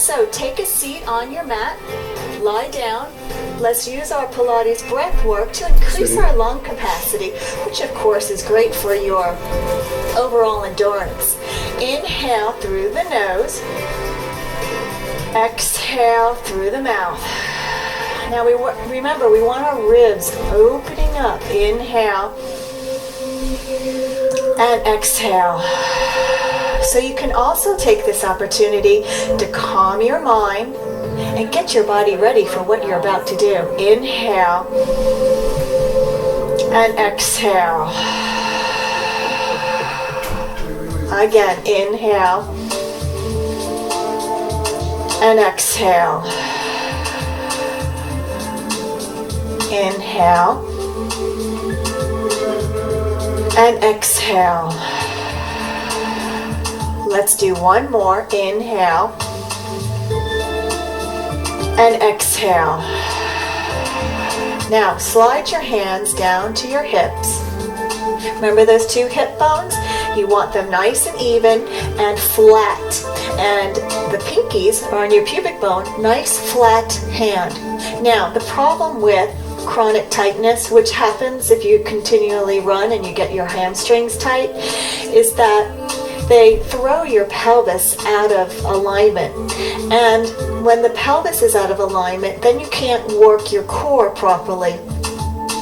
So take a seat on your mat, lie down. Let's use our Pilates breath work to increase our lung capacity, which of course is great for your overall endurance. Inhale through the nose, exhale through the mouth. Now remember, we want our ribs opening up. Inhale and exhale. So you can also take this opportunity to calm your mind and get your body ready for what you're about to do. Inhale and exhale. Again, inhale and exhale. Inhale and exhale. Let's do one more. Inhale and exhale. Now slide your hands down to your hips. Remember those two hip bones? You want them nice and even and flat. And the pinkies are on your pubic bone, nice flat hand. Now the problem with chronic tightness, which happens if you continually run and you get your hamstrings tight, is that they throw your pelvis out of alignment. And when the pelvis is out of alignment, then you can't work your core properly.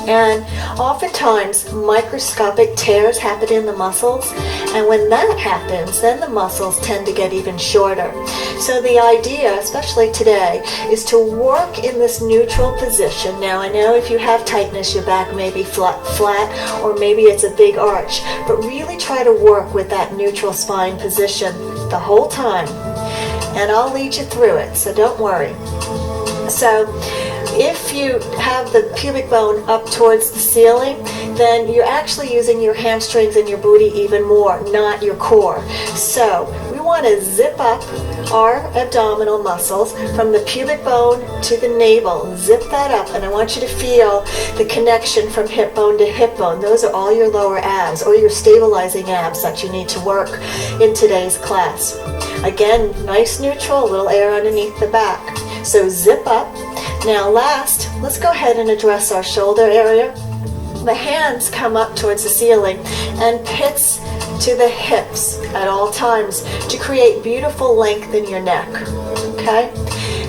And oftentimes microscopic tears happen in the muscles, and when that happens, then the muscles tend to get even shorter. So the idea, especially today, is to work in this neutral position. Now I know if you have tightness, your back may be flat, or maybe it's a big arch, but really try to work with that neutral spine position the whole time. And I'll lead you through it, so don't worry. So if you have the pubic bone up towards the ceiling, then you're actually using your hamstrings and your booty even more, not your core. So we want to zip up our abdominal muscles from the pubic bone to the navel. Zip that up, and I want you to feel the connection from hip bone to hip bone. Those are all your lower abs or your stabilizing abs that you need to work in today's class. Again, nice neutral, a little air underneath the back. So zip up. Now last, let's go ahead and address our shoulder area. The hands come up towards the ceiling and pits to the hips at all times to create beautiful length in your neck. Okay?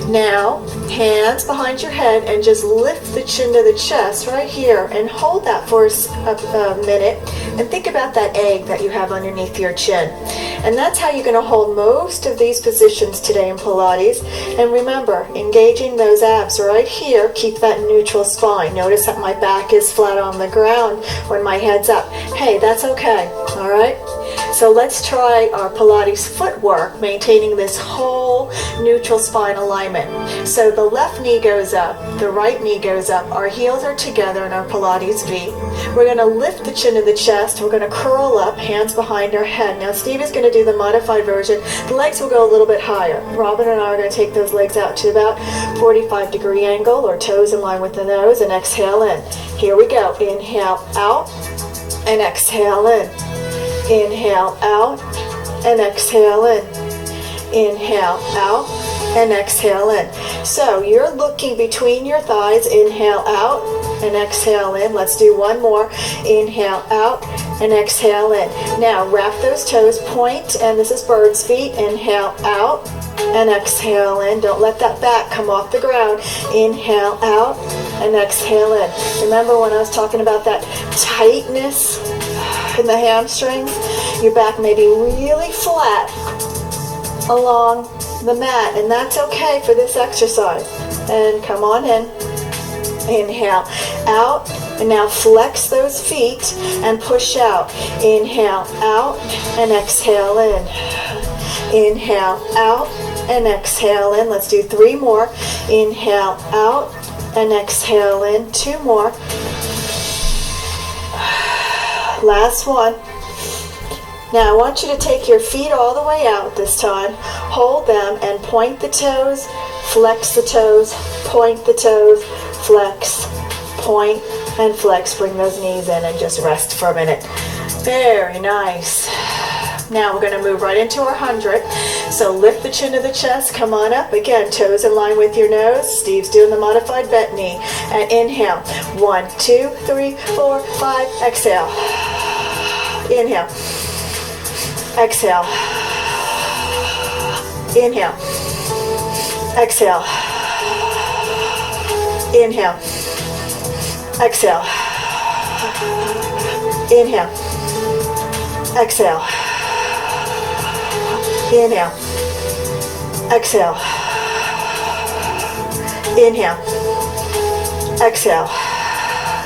Now, hands behind your head and just lift the chin to the chest right here and hold that for a minute and think about that egg that you have underneath your chin. And that's how you're going to hold most of these positions today in Pilates. And remember, engaging those abs right here, keep that neutral spine. Notice that my back is flat on the ground when my head's up. Hey, that's okay, all right? So let's try our Pilates footwork, maintaining this whole neutral spine alignment. So the left knee goes up, the right knee goes up, our heels are together in our Pilates V. We're going to lift the chin to the chest, we're going to curl up, hands behind our head. Now Steve is going to do the modified version. The legs will go a little bit higher. Robin and I are going to take those legs out to about 45-degree angle or toes in line with the nose and exhale in. Here we go. Inhale out and exhale in. Inhale out and exhale in. Inhale out and exhale in. So you're looking between your thighs. Inhale out and exhale in. Let's do one more. Inhale out and exhale in. Now wrap those toes, point, and this is bird's feet. Inhale out and exhale in. Don't let that back come off the ground. Inhale out and exhale in. Remember when I was talking about that tightness in the hamstrings? Your back may be really flat along the mat, and that's okay for this exercise. And come on in. Inhale out, and now flex those feet and push out. Inhale out and exhale in. Inhale out and exhale in. Let's do 3 more. Inhale out and exhale in. 2 more. Last one. Now I want you to take your feet all the way out this time. Hold them and point the toes, flex the toes, point the toes, flex, point, and flex. Bring those knees in and just rest for a minute. Very nice. Now we're going to move right into our 100. So lift the chin to the chest, come on up. Again, toes in line with your nose. Steve's doing the modified bent knee. And inhale. 1, 2, 3, 4, 5. Exhale. Inhale. Exhale. Inhale. Exhale. Inhale. Exhale. Inhale. Exhale. Inhale. Exhale. Inhale. Exhale.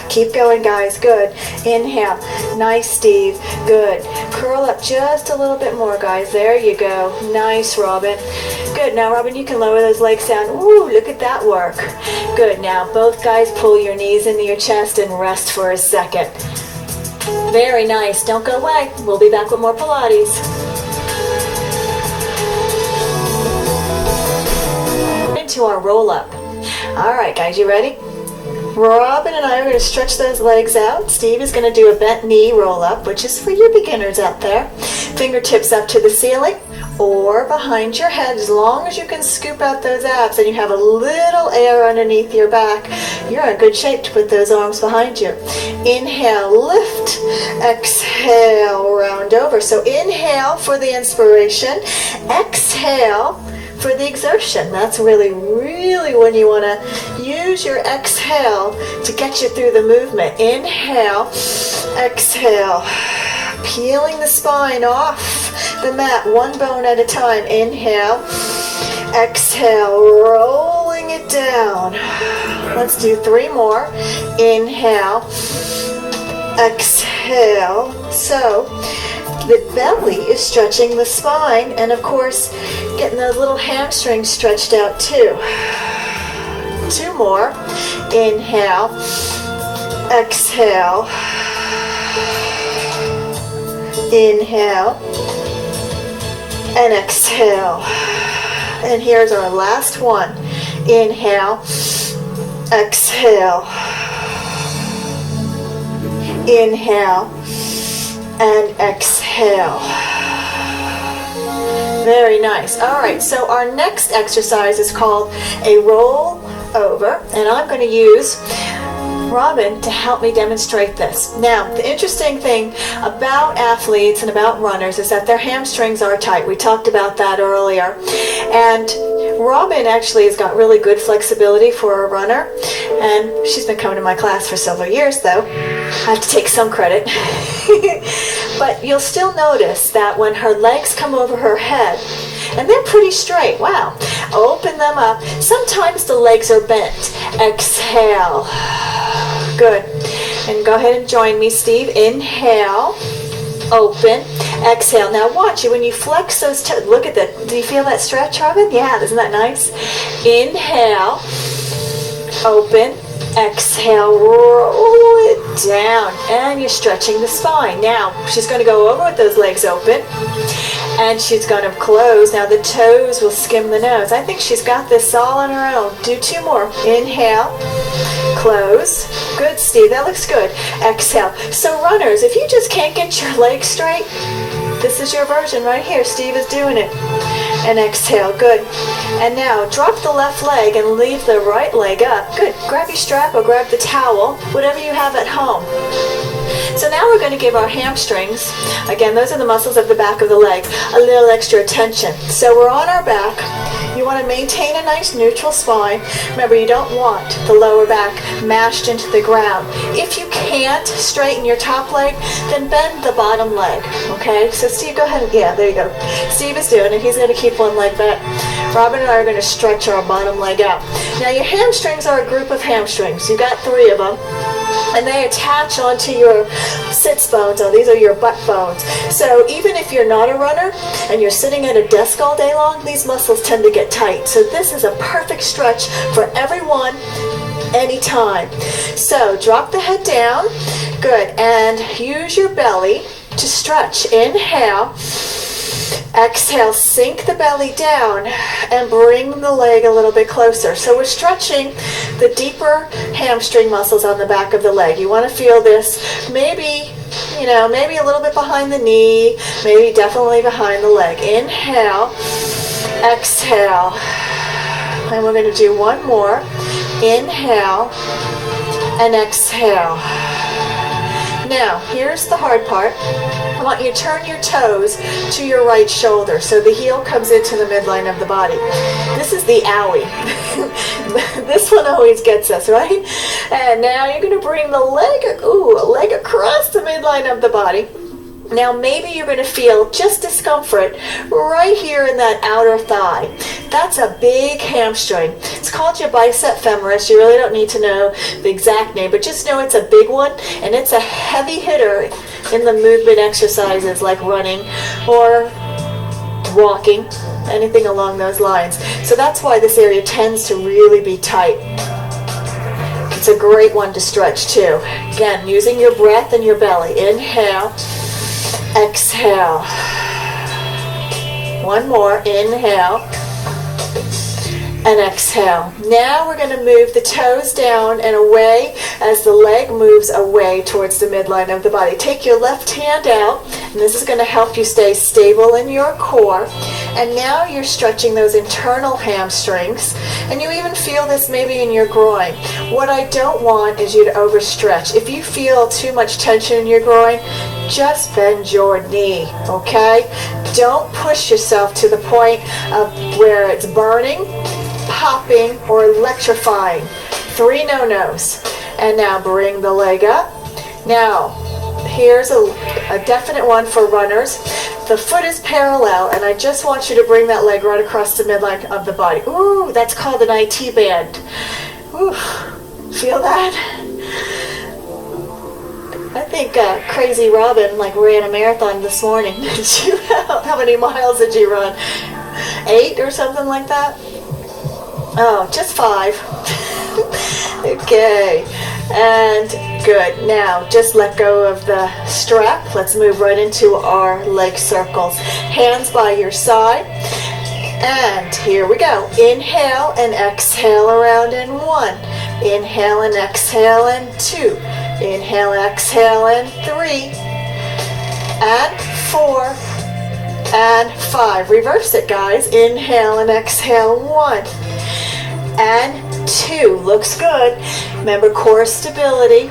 Keep going, guys. Good. Inhale. Nice, Steve. Good. Curl up just a little bit more, guys. There you go. Nice, Robin. Good. Now, Robin, you can lower those legs down. Ooh, look at that work. Good. Now, both guys pull your knees into your chest and rest for a second. Very nice. Don't go away. We'll be back with more Pilates. Into our roll up. All right, guys, you ready? Robin and I are going to stretch those legs out. Steve is going to do a bent knee roll up, which is for you beginners out there. Fingertips up to the ceiling or behind your head, as long as you can scoop out those abs and you have a little air underneath your back. You're in good shape to put those arms behind you. Inhale, lift. Exhale, round over. So inhale for the inspiration. Exhale for the exertion. That's really when you want to use your exhale to get you through the movement. Inhale, exhale, peeling the spine off the mat, one bone at a time. Inhale, exhale, rolling it down. Let's do 3 more. Inhale, exhale. So the belly is stretching the spine, and of course getting those little hamstrings stretched out too. 2 more. Inhale, exhale, inhale, and exhale. And here's our last one. Inhale, exhale, inhale, and exhale. Very nice. All right, so our next exercise is called a roll over, and I'm going to use Robin to help me demonstrate this. Now, the interesting thing about athletes and about runners is that their hamstrings are tight. We talked about that earlier. And Robin actually has got really good flexibility for a runner, and she's been coming to my class for several years, though. I have to take some credit. But you'll still notice that when her legs come over her head, and they're pretty straight, wow, open them up. Sometimes the legs are bent. Exhale. Good. And go ahead and join me, Steve. Inhale, open, exhale. Now watch it. When you flex those toes, look at that. Do you feel that stretch, Robin? Yeah, isn't that nice? Inhale, open, exhale, roll it down, and you're stretching the spine. Now, she's going to go over with those legs open, and she's going to close. Now, the toes will skim the nose. I think she's got this all on her own. Do 2 more. Inhale, close. Good, Steve. That looks good. Exhale. So, runners, if you just can't get your legs straight, this is your version right here. Steve is doing it. And exhale. Good. And now drop the left leg and leave the right leg up. Good. Grab your strap or grab the towel, whatever you have at home. So now we're going to give our hamstrings, again, those are the muscles of the back of the leg, a little extra attention. So we're on our back. You want to maintain a nice neutral spine. Remember, you don't want the lower back mashed into the ground. If you can't straighten your top leg, then bend the bottom leg. Okay? So Steve, go ahead and, yeah, there you go. Steve is doing it. He's going to keep one leg back. Robin and I are going to stretch our bottom leg out. Now your hamstrings are a group of hamstrings. You got 3 of them. And they attach onto your sits bones. Oh, these are your butt bones. So even if you're not a runner and you're sitting at a desk all day long, these muscles tend to get tight. So this is a perfect stretch for everyone, anytime. So drop the head down. Good. And use your belly to stretch. Inhale. Exhale, sink the belly down and bring the leg a little bit closer. So we're stretching the deeper hamstring muscles on the back of the leg. You want to feel this maybe a little bit behind the knee, maybe definitely behind the leg. Inhale, exhale. And we're going to do one more. Inhale and exhale. Now, here's the hard part. I want you to turn your toes to your right shoulder so the heel comes into the midline of the body. This is the owie. This one always gets us, right? And now you're going to bring the leg across the midline of the body. Now maybe you're going to feel just discomfort right here in that outer thigh. That's a big hamstring. It's called your bicep femoris. You really don't need to know the exact name, but just know it's a big one, and it's a heavy hitter in the movement exercises like running or walking, anything along those lines. So that's why this area tends to really be tight. It's a great one to stretch too. Again, using your breath and your belly. Inhale. Exhale. One more. Inhale and exhale. Now we're going to move the toes down and away as the leg moves away towards the midline of the body. Take your left hand out, and this is going to help you stay stable in your core. And now you're stretching those internal hamstrings, and you even feel this maybe in your groin. What I don't want is you to overstretch. If you feel too much tension in your groin, just bend your knee, okay? Don't push yourself to the point of where it's burning, popping, or electrifying. 3 no-nos. And now bring the leg up. Now, here's a definite one for runners. The foot is parallel, and I just want you to bring that leg right across the midline of the body. Ooh, that's called an IT band. Ooh, feel that? I think Crazy Robin ran a marathon this morning. How many miles did you run? 8 or something like that? Oh, just 5. Okay, and good. Now, just let go of the strap. Let's move right into our leg circles. Hands by your side. And here we go. Inhale and exhale around in 1. Inhale and exhale in 2. Inhale, exhale in 3. And 4. And 5. Reverse it, guys. Inhale and exhale 1. And 2. Looks good. Remember core stability.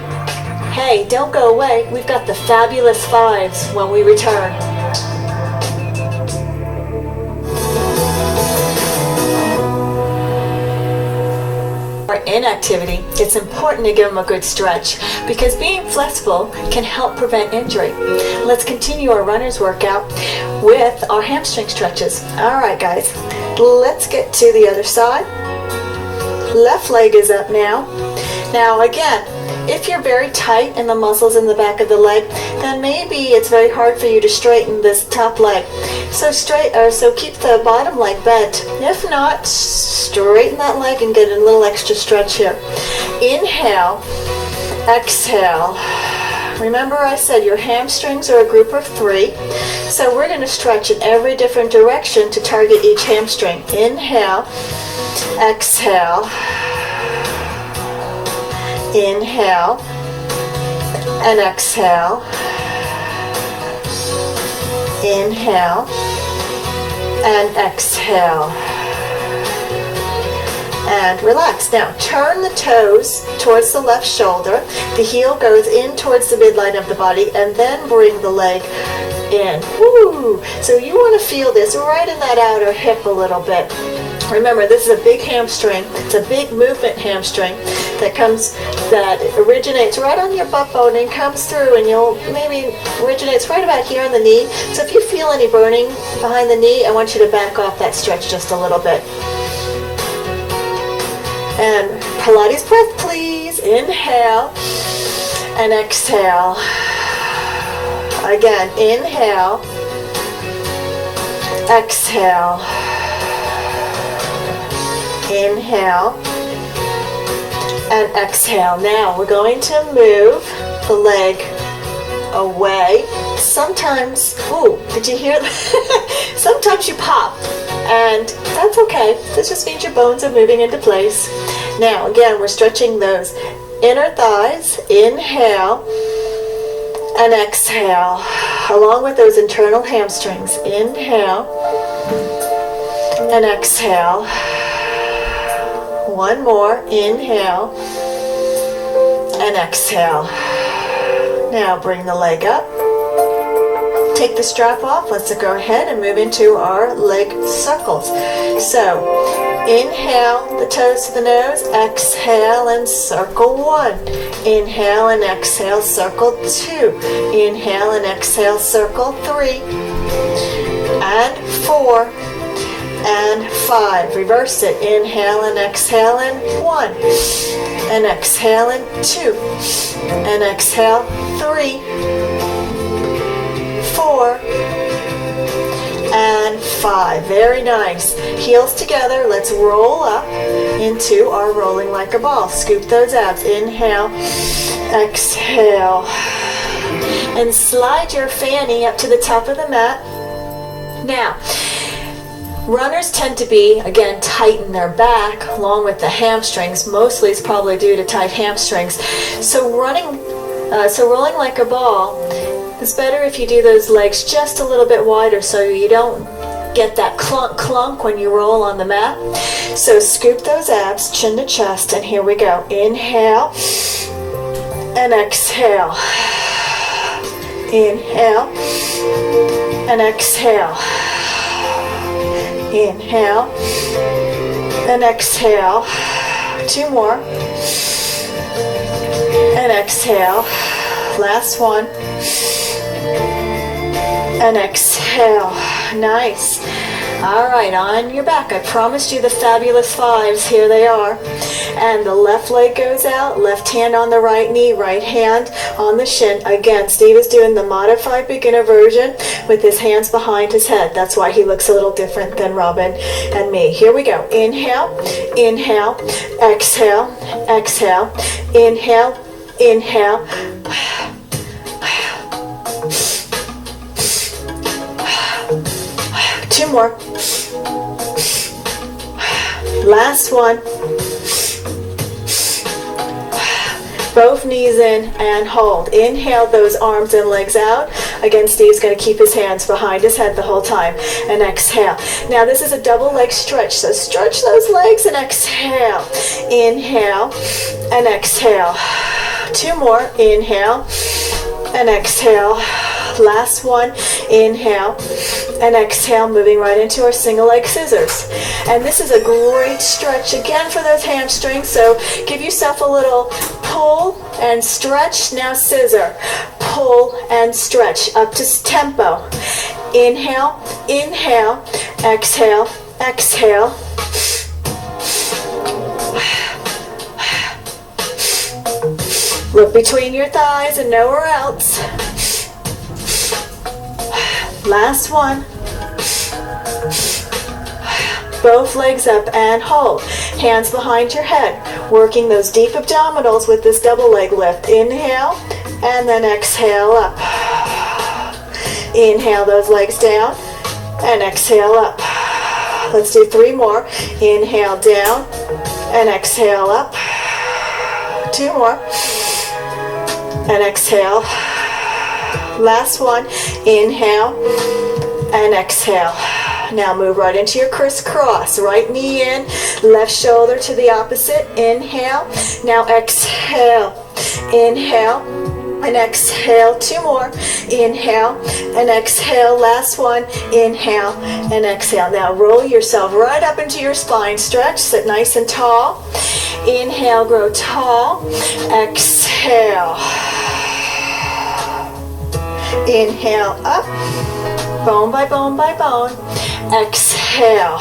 Hey, don't go away. We've got the fabulous 5s when we return. For inactivity, it's important to give them a good stretch because being flexible can help prevent injury. Let's continue our runner's workout with our hamstring stretches. All right, guys, let's get to the other side. Left leg is up now. Now again, if you're very tight in the muscles in the back of the leg, then maybe it's very hard for you to straighten this top leg. So keep the bottom leg bent. If not, straighten that leg and get a little extra stretch here. Inhale, exhale. Remember I said your hamstrings are a group of 3. So we're going to stretch in every different direction to target each hamstring. Inhale, exhale. Inhale and exhale. Inhale and exhale. And relax. Now turn the toes towards the left shoulder. The heel goes in towards the midline of the body, and then bring the leg in. Woo! So you want to feel this right in that outer hip a little bit. Remember, this is a big hamstring. It's a big movement hamstring that originates right on your butt bone and comes through, and maybe originates right about here on the knee. So if you feel any burning behind the knee, I want you to back off that stretch just a little bit. And Pilates breath, please. Inhale and exhale. Again, inhale, exhale. Inhale and exhale. Now we're going to move the leg away. Sometimes, did you hear that? Sometimes you pop, and that's okay. This just means your bones are moving into place. Now again, we're stretching those inner thighs. Inhale and exhale, along with those internal hamstrings. Inhale and exhale. One more, inhale and exhale. Now bring the leg up. Take the strap off. Let's go ahead and move into our leg circles. So inhale the toes to the nose, exhale and circle one. Inhale and exhale, circle two. Inhale and exhale, circle three. And four. And five. Reverse it. Inhale and exhale and one. And exhale and two. And exhale, three. Four. And five. Very nice. Heels together. Let's roll up into our rolling like a ball. Scoop those abs. Inhale. Exhale. And slide your fanny up to the top of the mat. Now, runners tend to be, again, tight in their back along with the hamstrings. Mostly it's probably due to tight hamstrings. So rolling like a ball, it's better if you do those legs just a little bit wider so you don't get that clunk clunk when you roll on the mat. So scoop those abs, chin to chest, and here we go. Inhale and exhale. Inhale and exhale. Inhale and exhale. Two more. And exhale. Last one. And exhale. Nice. All right, on your back. I promised you the fabulous fives. Here they are. And the left leg goes out, left hand on the right knee, right hand on the shin. Again, Steve is doing the modified beginner version with his hands behind his head. That's why he looks a little different than Robin and me. Here we go. Inhale, inhale, exhale, exhale, inhale, inhale. Two more. Last one. Both knees in and hold. Inhale those arms and legs out. Again, Steve's going to keep his hands behind his head the whole time. And exhale. Now this is a double leg stretch, so stretch those legs and exhale. Inhale and exhale. Two more. Inhale and exhale. Last one. Inhale and exhale, moving right into our single leg scissors. And this is a great stretch again for those hamstrings, so give yourself a little pull and stretch. Now scissor, pull and stretch up to tempo. Inhale, inhale, exhale, exhale. Look between your thighs and nowhere else. Last one. Both legs up and hold. Hands behind your head. Working those deep abdominals with this double leg lift. Inhale and then exhale up. Inhale those legs down and exhale up. Let's do three more. Inhale down and exhale up. Two more. And exhale. Last one. Inhale and exhale. Now move right into your crisscross. Right knee in, left shoulder to the opposite. Inhale. Now exhale. Inhale and exhale. Two more. Inhale and exhale. Last one. Inhale and exhale. Now roll yourself right up into your spine. Stretch. Sit nice and tall. Inhale. Grow tall. Exhale. Inhale up. Bone by bone by bone. Exhale.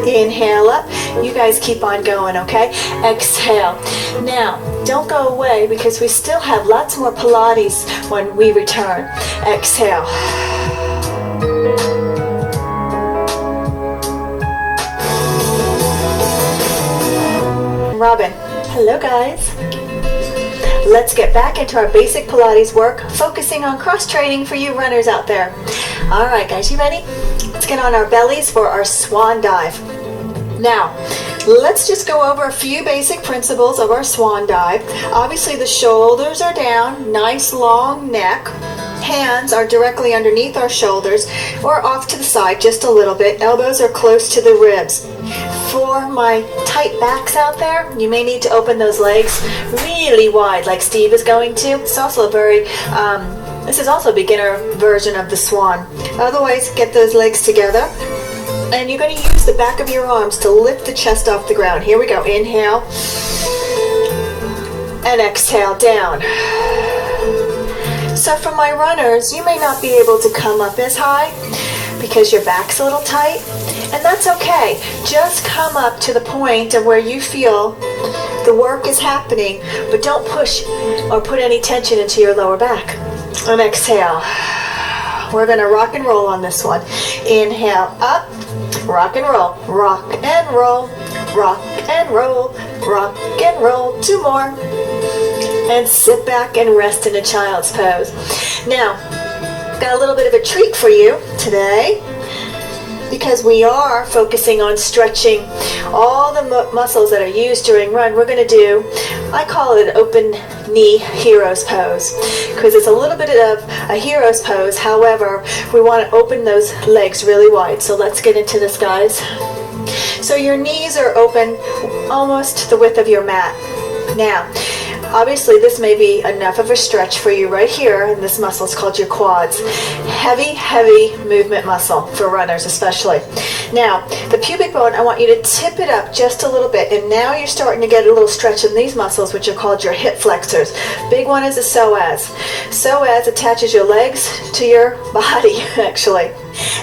Inhale up. You guys keep on going, okay? Exhale. Now, don't go away because we still have lots more Pilates when we return. Exhale. Robin. Hello, guys. Let's get back into our basic Pilates work, focusing on cross-training for you runners out there. All right, guys, you ready? Let's get on our bellies for our swan dive. Now, let's just go over a few basic principles of our swan dive. Obviously, the shoulders are down, nice long neck. hands are directly underneath our shoulders or off to the side just a little bit. Elbows are close to the ribs. For my tight backs out there, you may need to open those legs really wide like Steve is going to. It's also a very, this is also a beginner version of the swan. Otherwise, get those legs together. And you're going to use the back of your arms to lift the chest off the ground. Here we go. Inhale. And exhale down. So for my runners, you may not be able to come up as high because your back's a little tight. And that's okay. Just come up to the point of where you feel the work is happening, but don't push or put any tension into your lower back. And exhale. We're going to rock and roll on this one. Inhale, up, rock and roll, rock and roll, rock and roll, rock and roll. 2 more. And sit back and rest in a child's pose. Now, got a little bit of a treat for you today, because we are focusing on stretching all the muscles that are used during run. We're going to do, I call it an open knee hero's pose, because it's a little bit of a hero's pose. However, we want to open those legs really wide. So let's get into this, guys. So your knees are open almost the width of your mat. Now, obviously, this may be enough of a stretch for you right here, and this muscle is called your quads. Heavy, heavy movement muscle for runners especially. Now, the pubic bone, I want you to tip it up just a little bit, and now you're starting to get a little stretch in these muscles, which are called your hip flexors. Big one is the psoas. Psoas attaches your legs to your body, actually.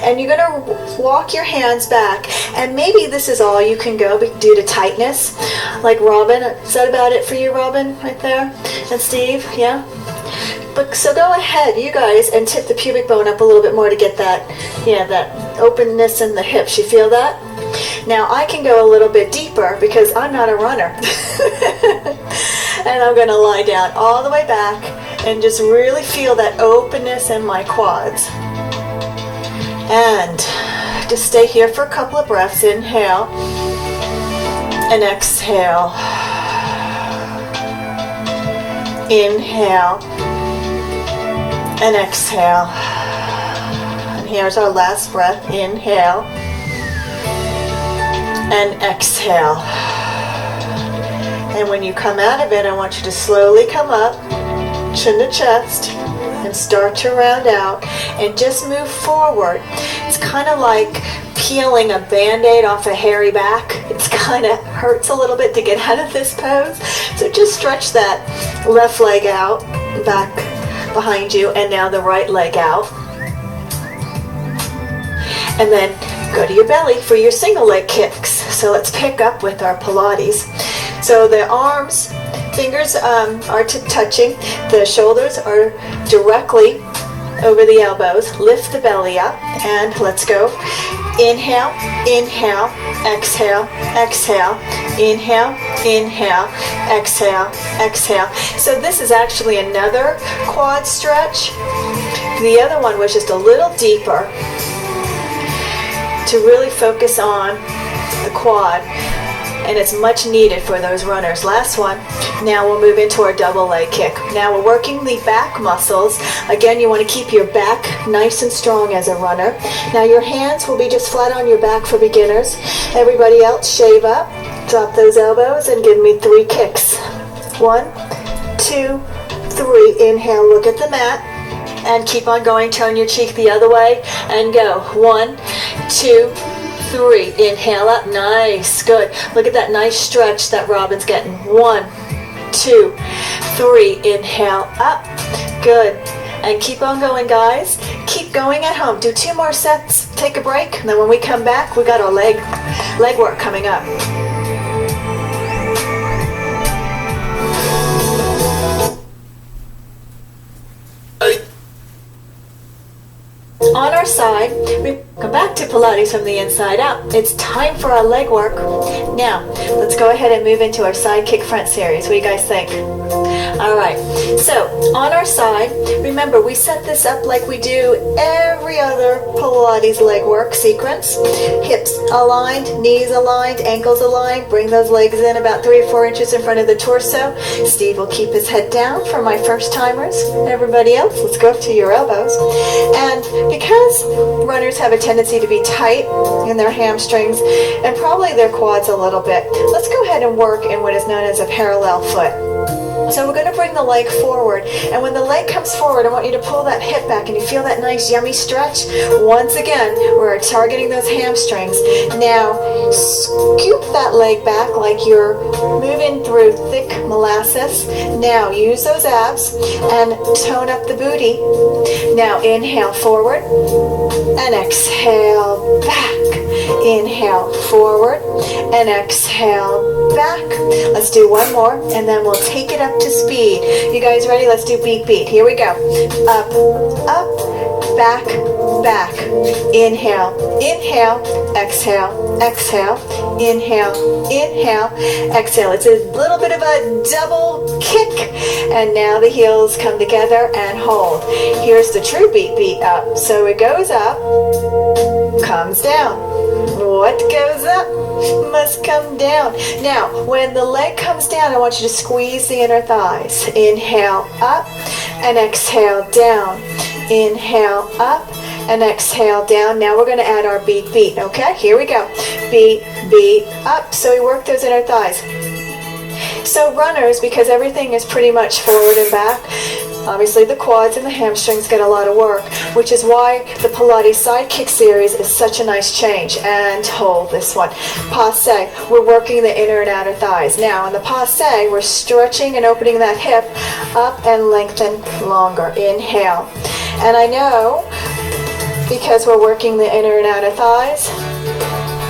And you're going to walk your hands back, and maybe this is all you can go due to tightness, like Robin. Is that about it for you, Robin, right there? And Steve, yeah? But so go ahead, you guys, and tip the pubic bone up a little bit more to get that, that openness in the hips. You feel that? Now I can go a little bit deeper because I'm not a runner. And I'm going to lie down all the way back and just really feel that openness in my quads. And just stay here for a couple of breaths. Inhale and exhale. Inhale and exhale. And here's our last breath. Inhale and exhale. And when you come out of it, I want you to slowly come up, chin to chest, and start to round out and just move forward. It's kind of like peeling a band-aid off a hairy back. It's kind of hurts a little bit to get out of this pose. So just stretch that left leg out, back behind you, and now the right leg out. And then go to your belly for your single leg kicks. So let's pick up with our Pilates. So the arms, fingers are touching, the shoulders are directly over the elbows. Lift the belly up, and let's go. Inhale, inhale, exhale, exhale, inhale, inhale, exhale, exhale. So this is actually another quad stretch. The other one was just a little deeper to really focus on the quad. And it's much needed for those runners. Last one. Now we'll move into our double leg kick. Now we're working the back muscles. Again, you want to keep your back nice and strong as a runner. Now your hands will be just flat on your back for beginners. Everybody else, shave up, drop those elbows, and give me 3 kicks. 1, 2, 3. Inhale, look at the mat, and keep on going. Turn your cheek the other way, and go. 1, 2, 3. Inhale up. Nice. Good. Look at that nice stretch that Robin's getting. 1, 2, 3. Inhale up. Good. And keep on going, guys. Keep going at home. Do 2 more sets. Take a break. And then when we come back, we got our leg work coming up. On our side, we come back to Pilates from the inside out. It's time for our leg work. Now, let's go ahead and move into our side kick front series. What do you guys think? All right, so on our side, remember we set this up like we do every other Pilates leg work sequence. Hips aligned, knees aligned, ankles aligned. Bring those legs in about 3 or 4 inches in front of the torso. Steve will keep his head down for my first timers. Everybody else, let's go up to your elbows. And because runners have a tendency to be tight in their hamstrings and probably their quads a little bit, let's go ahead and work in what is known as a parallel foot. So we're going to bring the leg forward, and when the leg comes forward, I want you to pull that hip back, and you feel that nice yummy stretch. Once again, we're targeting those hamstrings. Now, scoop that leg back like you're moving through thick molasses. Now, use those abs and tone up the booty. Now, inhale forward, and exhale back. Inhale forward, and exhale back. Let's do one more, and then we'll take it up to speed. You guys ready? Let's do beat, beat. Here we go. Up, up, back, back. Inhale, inhale, exhale, exhale. Inhale, inhale, exhale. It's a little bit of a double kick. And now the heels come together and hold. Here's the true beat, beat up. So it goes up, comes down. What goes up must come down. Now, when the leg comes down, I want you to squeeze the inner thighs. Inhale up and exhale down. Inhale up and exhale down. Now we're going to add our beat, beat. Okay, here we go. Beat, beat up. So we work those inner thighs. So runners, because everything is pretty much forward and back, obviously the quads and the hamstrings get a lot of work, which is why the Pilates side kick series is such a nice change. And hold this one. Passe, we're working the inner and outer thighs. Now in the passe, we're stretching and opening that hip up and lengthen longer. Inhale. And I know, because we're working the inner and outer thighs,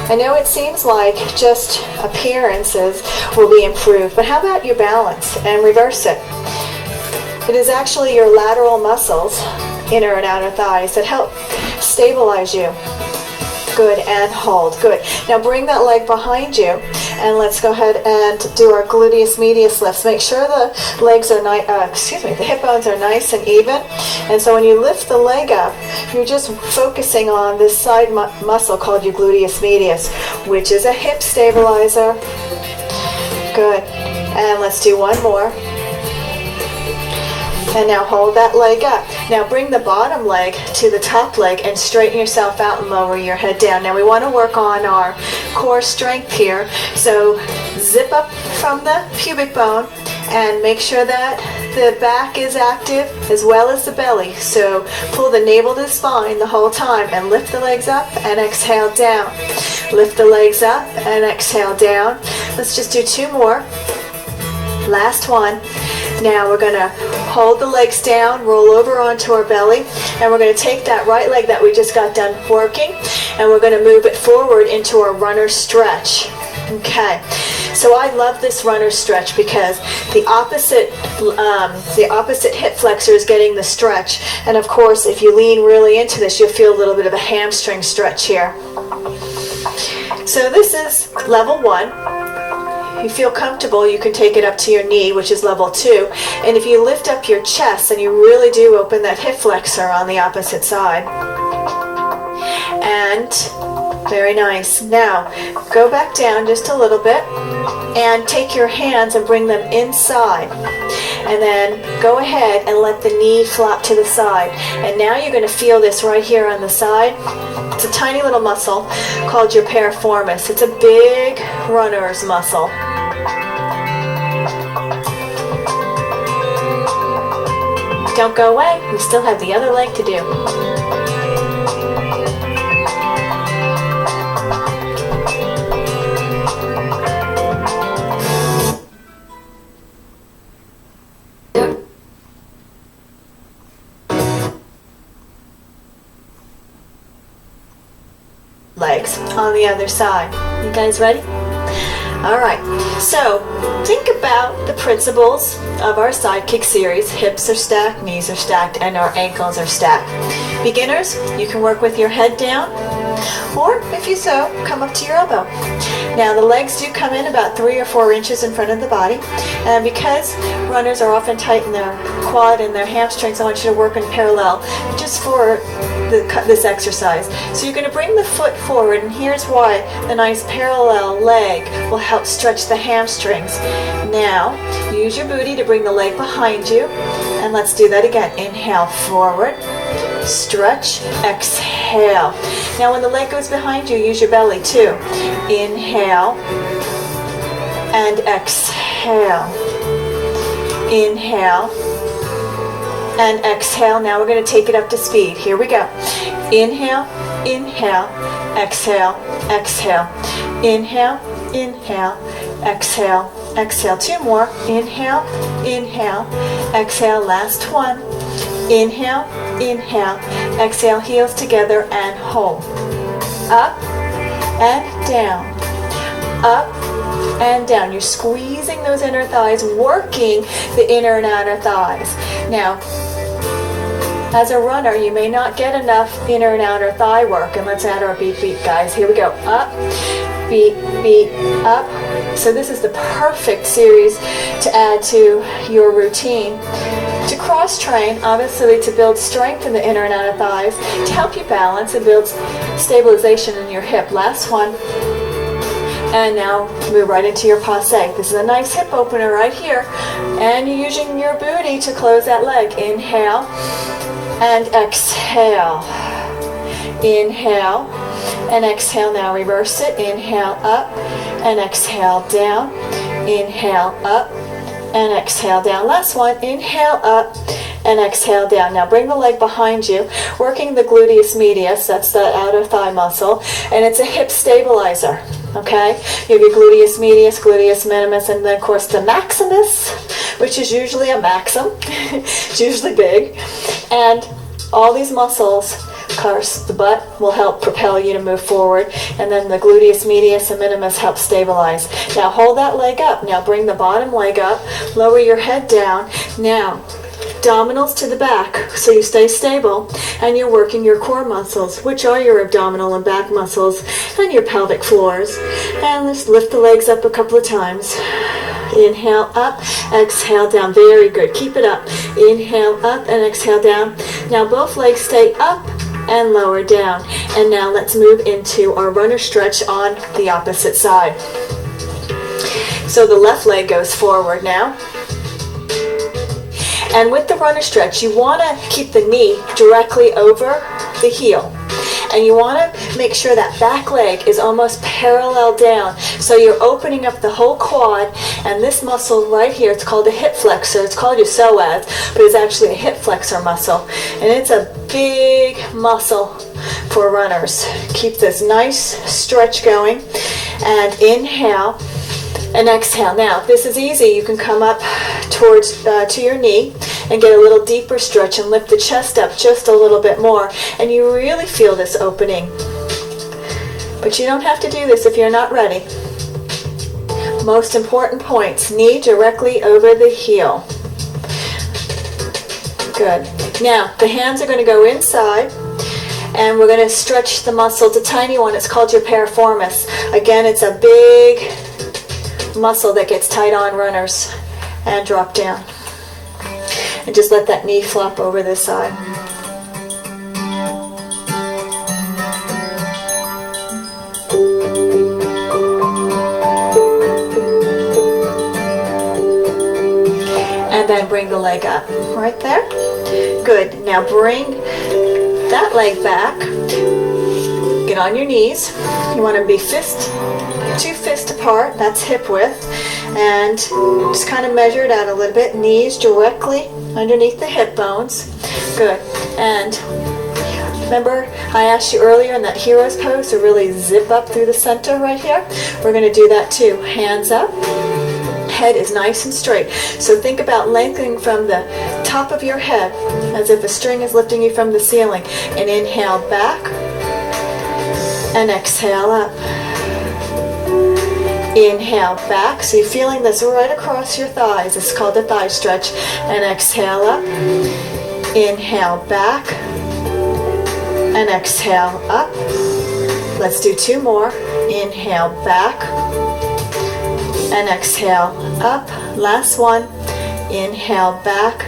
I know it seems like just appearances will be improved, but how about your balance and reverse it? It is actually your lateral muscles, inner and outer thighs, that help stabilize you. Good, and hold. Good. Now bring that leg behind you, and let's go ahead and do our gluteus medius lifts. Make sure the legs are the hip bones are nice and even. And so when you lift the leg up, you're just focusing on this side muscle called your gluteus medius, which is a hip stabilizer. Good. And let's do one more. And now hold that leg up. Now bring the bottom leg to the top leg and straighten yourself out and lower your head down. Now we want to work on our core strength here. So zip up from the pubic bone and make sure that the back is active as well as the belly. So pull the navel to the spine the whole time and lift the legs up and exhale down. Lift the legs up and exhale down. Let's just do 2 more. Last one. Now we're going to hold the legs down, roll over onto our belly, and we're going to take that right leg that we just got done working, and we're going to move it forward into our runner stretch. Okay, so I love this runner stretch because the opposite hip flexor is getting the stretch, and of course if you lean really into this, you'll feel a little bit of a hamstring stretch here. So this is level 1. If you feel comfortable, you can take it up to your knee, which is level 2. And if you lift up your chest, and you really do open that hip flexor on the opposite side. And very nice. Now, go back down just a little bit and take your hands and bring them inside. And then go ahead and let the knee flop to the side. And now you're going to feel this right here on the side. It's a tiny little muscle called your piriformis. It's a big runner's muscle. Don't go away. We still have the other leg to do. Legs on the other side. You guys ready? All right, so think about the principles of our sidekick series. Hips are stacked, knees are stacked, and our ankles are stacked. Beginners, you can work with your head down, or if you so, come up to your elbow. Now the legs do come in about 3 or 4 inches in front of the body, and because runners are often tight in their quad and their hamstrings, I want you to work in parallel just for this exercise. So you're going to bring the foot forward, and here's why the nice parallel leg will help stretch the hamstrings. Now use your booty to bring the leg behind you, and let's do that again. Inhale forward, stretch, exhale. Now when the leg goes behind you, use your belly too. Inhale and exhale. Inhale and exhale. Now we're going to take it up to speed. Here we go. Inhale, inhale, exhale, exhale. Inhale, inhale, exhale, exhale. 2 more. Inhale, inhale, exhale. Last one. Inhale, inhale, exhale. Heels together and hold. Up and down. Up and down. You're squeezing those inner thighs, working the inner and outer thighs. Now, as a runner, you may not get enough inner and outer thigh work. And let's add our beat, beat, guys. Here we go. Up, beat, beat, up. So this is the perfect series to add to your routine. To cross-train, obviously to build strength in the inner and outer thighs, to help you balance and build stabilization in your hip. Last one. And now move right into your passe. This is a nice hip opener right here. And you're using your booty to close that leg. Inhale and exhale. Inhale and exhale. Now reverse it. Inhale up and exhale down. Inhale up and exhale down. Last one. Inhale up and exhale down. Now bring the leg behind you, working the gluteus medius, that's the outer thigh muscle, and it's a hip stabilizer. Okay, you have your gluteus medius, gluteus minimus, and then of course the maximus, which is usually a maxim. It's usually big, and all these muscles, of course, the butt will help propel you to move forward, and then the gluteus medius and minimus help stabilize. Now hold that leg up. Now bring the bottom leg up, lower your head down. Now abdominals to the back so you stay stable, and you're working your core muscles, which are your abdominal and back muscles, and your pelvic floors. And let's lift the legs up a couple of times. Inhale up, exhale down. Very good. Keep it up. Inhale up and exhale down. Now both legs stay up and lower down. And now let's move into our runner stretch on the opposite side. So the left leg goes forward now. And with the runner stretch, you want to keep the knee directly over the heel. And you want to make sure that back leg is almost parallel down. So you're opening up the whole quad, and this muscle right here, it's called a hip flexor. It's called your psoas, but it's actually a hip flexor muscle. And it's a big muscle for runners. Keep this nice stretch going. And inhale and exhale. Now, if this is easy, you can come up towards to your knee and get a little deeper stretch and lift the chest up just a little bit more, and you really feel this opening. But you don't have to do this if you're not ready. Most important points: knee directly over the heel. Good. Now, the hands are going to go inside, and we're going to stretch the muscle. It's a tiny one. It's called your piriformis. Again, it's a big muscle that gets tight on runners. And drop down. And just let that knee flop over this side. And then bring the leg up. Right there. Good. Now bring that leg back. Get on your knees. You want to be 2 fists apart. That's hip width. And just kind of measure it out a little bit. Knees directly underneath the hip bones. Good. And remember, I asked you earlier in that hero's pose to really zip up through the center right here. We're going to do that too. Hands up. Head is nice and straight. So think about lengthening from the top of your head as if a string is lifting you from the ceiling. And inhale back. And exhale up. Inhale back. So you're feeling this right across your thighs. It's called the thigh stretch. And exhale up. Inhale back. And exhale up. Let's do 2 more. Inhale back. And exhale up. Last one. Inhale back.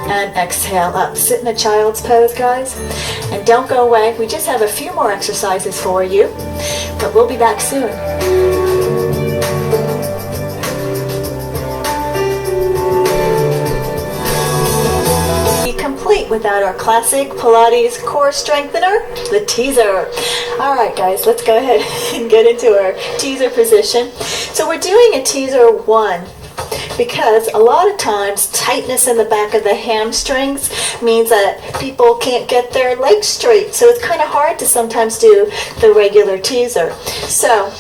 And exhale up. Sit in a child's pose, guys. And don't go away. We just have a few more exercises for you. But we'll be back soon. Complete without our classic Pilates core strengthener, the teaser. All right, guys, let's go ahead and get into our teaser position. So we're doing a teaser 1 because a lot of times tightness in the back of the hamstrings means that people can't get their legs straight. So it's kind of hard to sometimes do the regular teaser. So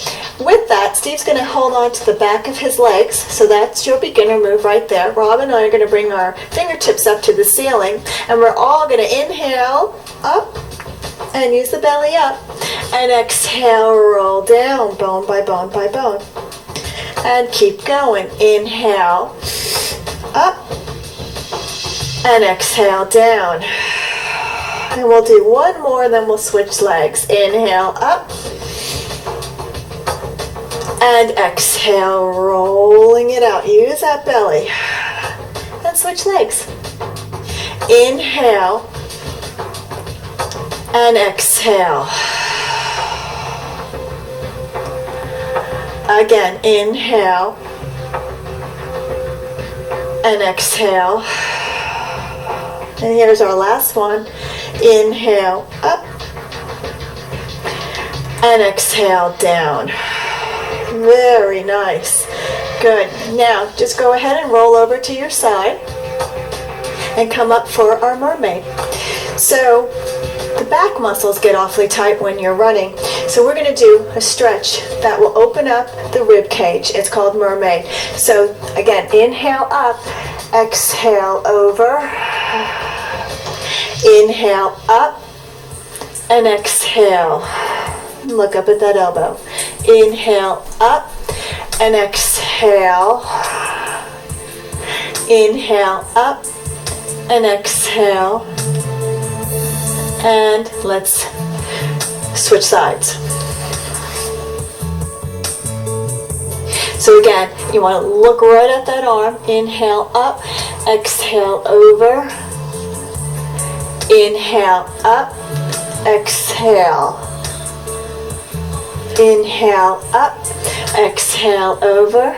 with that, Steve's going to hold on to the back of his legs. So that's your beginner move right there. Rob and I are going to bring our fingertips up to the ceiling. And we're all going to inhale up and use the belly up. And exhale, roll down, bone by bone by bone. And keep going. Inhale up. And exhale down. And we'll do 1 more, then we'll switch legs. Inhale up. And exhale, rolling it out. Use that belly. And switch legs. Inhale. And exhale. Again, inhale. And exhale. And here's our last one. Inhale up. And exhale down. Very nice. Good. Now, just go ahead and roll over to your side and come up for our mermaid. So, the back muscles get awfully tight when you're running. So we're going to do a stretch that will open up the rib cage. It's called mermaid. So, again, inhale up, exhale over. Inhale up and exhale. Look up at that elbow. Inhale up and exhale. Inhale up and exhale. And let's switch sides. So again, you want to look right at that arm. Inhale up, exhale over. Inhale up, exhale. Inhale up, exhale over.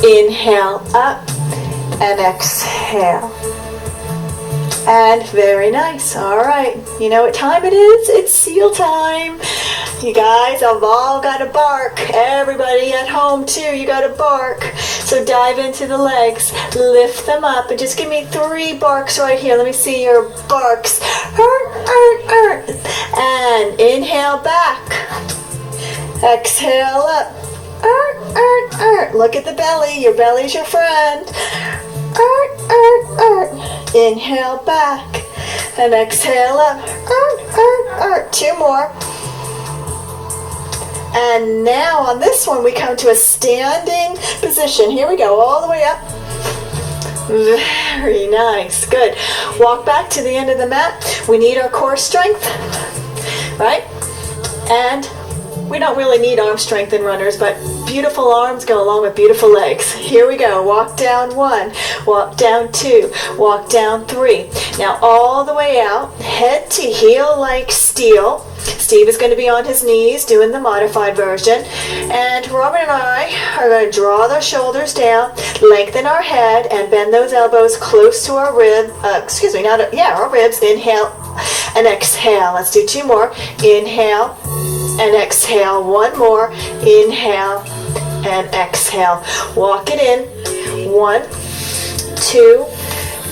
Inhale up and exhale. And very nice. All right. You know what time it is? It's seal time. You guys have all got to bark. Everybody at home too, you got to bark. So dive into the legs, lift them up, and just give me 3 barks right here. Let me see your barks. And inhale back. Exhale up. Look at the belly. Your belly's your friend. Inhale back and exhale up. 2 more. And now on this one we come to a standing position. Here we go, all the way up. Very nice. Good. Walk back to the end of the mat. We need our core strength, right? And we don't really need arm strength in runners, but beautiful arms go along with beautiful legs. Here we go. Walk down 1, walk down 2, walk down 3. Now all the way out, head to heel like steel. Steve is going to be on his knees doing the modified version. And Robert and I are going to draw the shoulders down, lengthen our head, and bend those elbows close to our our ribs. Inhale and exhale. Let's do 2 more. Inhale and exhale. 1 more. Inhale and exhale. Walk it in. 1, 2,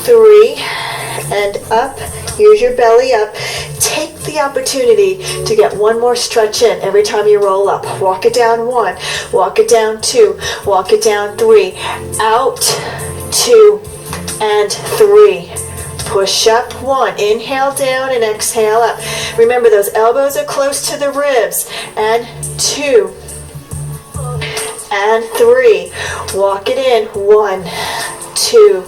3, and up. Use your belly up. Take the opportunity to get 1 more stretch in every time you roll up. Walk it down 1, walk it down 2, walk it down 3, out, 2, and 3. push up, 1. Inhale down and exhale up. Remember, those elbows are close to the ribs. And 2. And 3. Walk it in. 1, 2,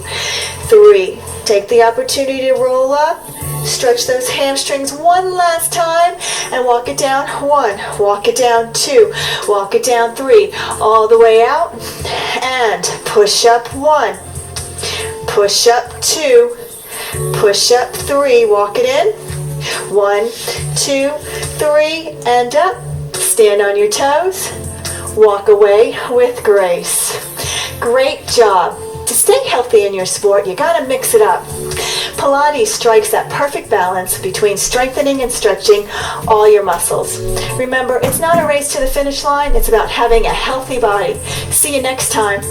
3. Take the opportunity to roll up. Stretch those hamstrings one last time and walk it down. 1, walk it down. 2, walk it down. 3, all the way out. And push up. 1, push up. 2, push up. 3, walk it in. 1, 2, 3, and up. Stand on your toes. Walk away with grace. Great job. To stay healthy in your sport, you gotta mix it up. Pilates strikes that perfect balance between strengthening and stretching all your muscles. Remember, it's not a race to the finish line, it's about having a healthy body. See you next time.